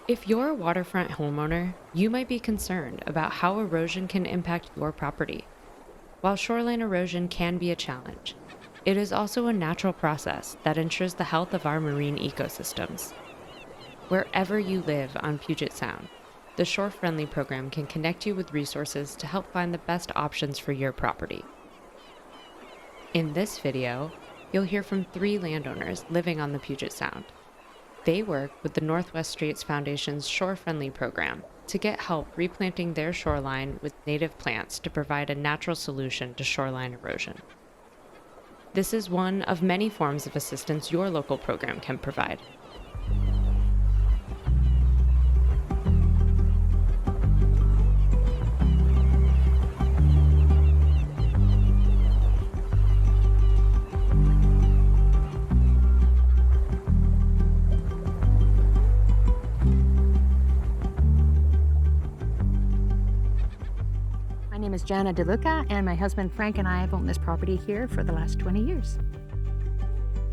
If you're a waterfront homeowner, you might be concerned about how erosion can impact your property. While shoreline erosion can be a challenge, it is also a natural process that ensures the health of our marine ecosystems. Wherever you live on Puget Sound, the Shore Friendly program can connect you with resources to help find the best options for your property. In this video, you'll hear from 3 landowners living on the Puget Sound. They work with the Northwest Straits Foundation's Shore Friendly program to get help replanting their shoreline with native plants to provide a natural solution to shoreline erosion. This is one of many forms of assistance your local program can provide. My name is Jana DeLuca, and my husband Frank and I have owned this property here for the last 20 years.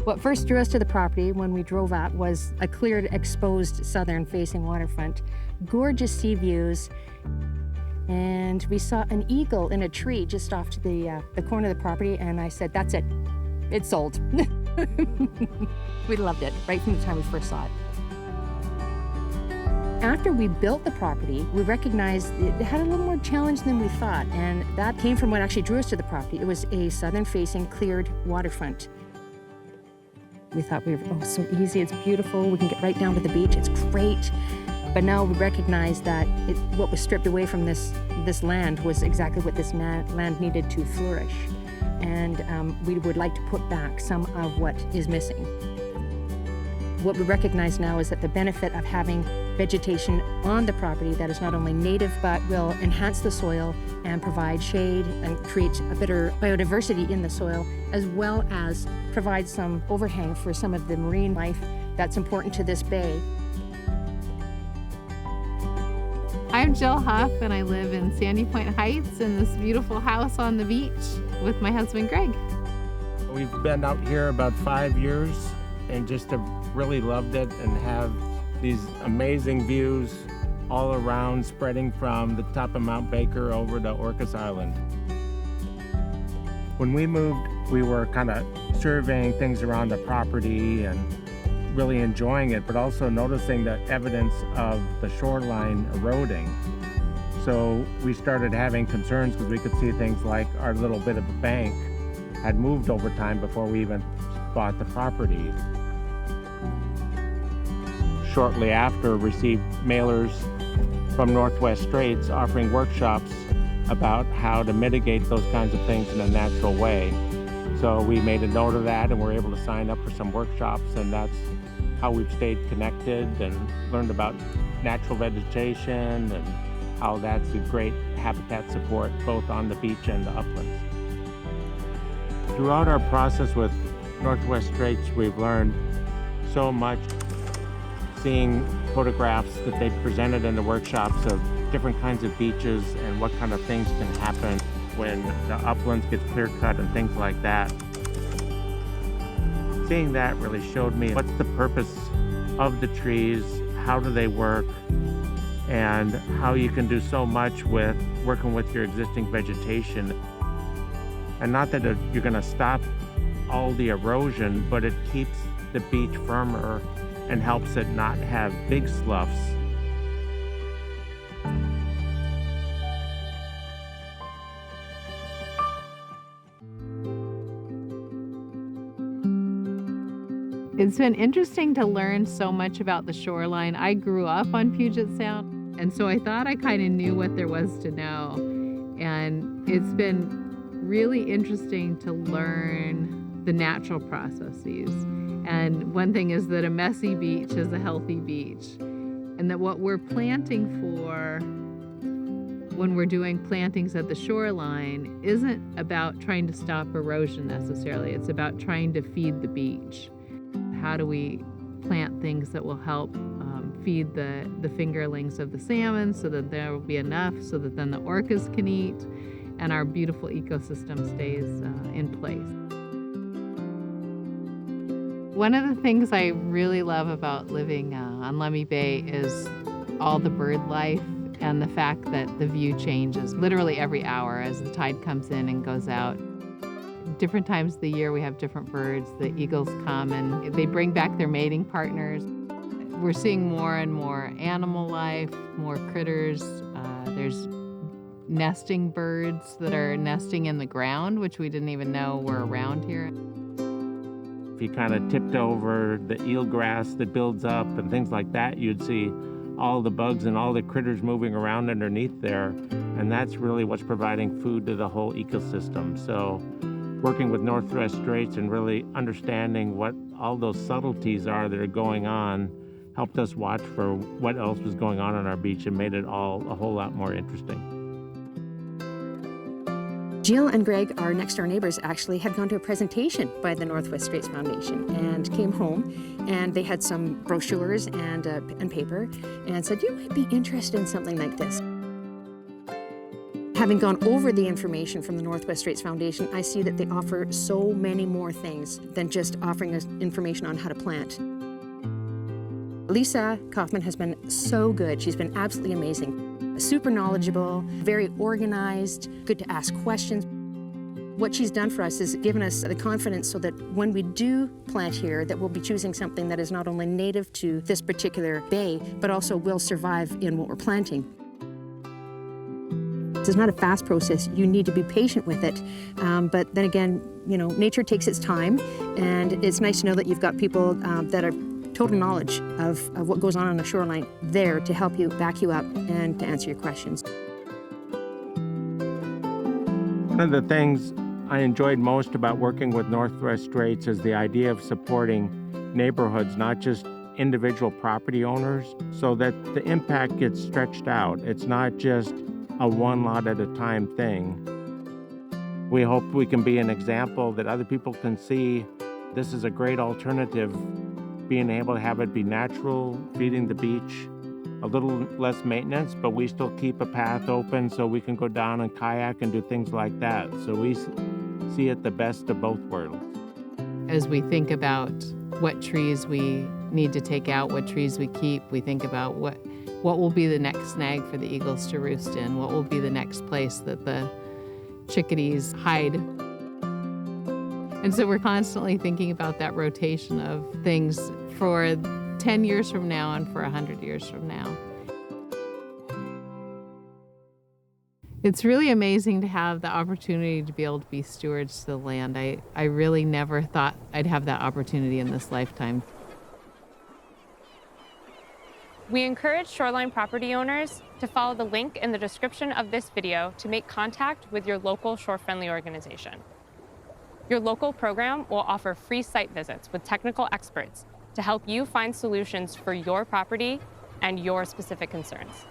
What first drew us to the property when we drove up was a cleared, exposed southern-facing waterfront, gorgeous sea views, and we saw an eagle in a tree just off to the corner of the property, and I said, "That's it. It's sold." We loved it right from the time we first saw it. After we built the property, we recognized it had a little more challenge than we thought, and that came from what actually drew us to the property. It was a southern-facing cleared waterfront. We thought so easy, it's beautiful, we can get right down to the beach, it's great. But now we recognize that what was stripped away from this land was exactly what this land needed to flourish. And we would like to put back some of what is missing. What we recognize now is that the benefit of having vegetation on the property that is not only native but will enhance the soil and provide shade and create a better biodiversity in the soil, as well as provide some overhang for some of the marine life that's important to this bay. I'm Jill Huff, and I live in Sandy Point Heights in this beautiful house on the beach with my husband Greg. We've been out here about 5 years and just have really loved it and have these amazing views all around, spreading from the top of Mount Baker over to Orcas Island. When we moved, we were kind of surveying things around the property and really enjoying it, but also noticing the evidence of the shoreline eroding. So we started having concerns because we could see things like our little bit of a bank had moved over time before we even bought the property. Shortly after, received mailers from Northwest Straits offering workshops about how to mitigate those kinds of things in a natural way. So we made a note of that and were able to sign up for some workshops, and that's how we've stayed connected and learned about natural vegetation and how that's a great habitat support both on the beach and the uplands. Throughout our process with Northwest Straits, we've learned so much. Seeing photographs that they presented in the workshops of different kinds of beaches and what kind of things can happen when the uplands get clear cut and things like that. Seeing that really showed me what's the purpose of the trees, how do they work, and how you can do so much with working with your existing vegetation. And not that you're going to stop all the erosion, but it keeps the beach firmer and helps it not have big sloughs. It's been interesting to learn so much about the shoreline. I grew up on Puget Sound, and so I thought I kind of knew what there was to know. And it's been really interesting to learn the natural processes. And one thing is that a messy beach is a healthy beach, and that what we're planting for when we're doing plantings at the shoreline isn't about trying to stop erosion necessarily. It's about trying to feed the beach. How do we plant things that will help feed the fingerlings of the salmon so that there will be enough so that then the orcas can eat and our beautiful ecosystem stays in place. One of the things I really love about living on Lemmy Bay is all the bird life and the fact that the view changes literally every hour as the tide comes in and goes out. Different times of the year we have different birds. The eagles come and they bring back their mating partners. We're seeing more and more animal life, more critters. There's nesting birds that are nesting in the ground, which we didn't even know were around here. If you kind of tipped over the eelgrass that builds up and things like that, you'd see all the bugs and all the critters moving around underneath there. And that's really what's providing food to the whole ecosystem. So working with Northwest Straits and really understanding what all those subtleties are that are going on helped us watch for what else was going on our beach and made it all a whole lot more interesting. Jill and Greg, our next door neighbors, actually had gone to a presentation by the Northwest Straits Foundation and came home, and they had some brochures and paper and said, you might be interested in something like this. Having gone over the information from the Northwest Straits Foundation, I see that they offer so many more things than just offering us information on how to plant. Lisa Kaufman has been so good. She's been absolutely amazing. Super knowledgeable, very organized, good to ask questions. What she's done for us is given us the confidence so that when we do plant here, that we'll be choosing something that is not only native to this particular bay, but also will survive in what we're planting. This is not a fast process. You need to be patient with it. But then again, you know, nature takes its time, and it's nice to know that you've got people that are total knowledge of what goes on the shoreline there to help you, back you up, and to answer your questions. One of the things I enjoyed most about working with Northwest Straits is the idea of supporting neighborhoods, not just individual property owners, so that the impact gets stretched out. It's not just a one lot at a time thing. We hope we can be an example that other people can see this is a great alternative, being able to have it be natural, feeding the beach, a little less maintenance, but we still keep a path open so we can go down and kayak and do things like that. So we see it the best of both worlds. As we think about what trees we need to take out, what trees we keep, we think about what will be the next snag for the eagles to roost in, what will be the next place that the chickadees hide. And so we're constantly thinking about that rotation of things for 10 years from now and for 100 years from now. It's really amazing to have the opportunity to be able to be stewards to the land. I really never thought I'd have that opportunity in this lifetime. We encourage shoreline property owners to follow the link in the description of this video to make contact with your local shore-friendly organization. Your local program will offer free site visits with technical experts to help you find solutions for your property and your specific concerns.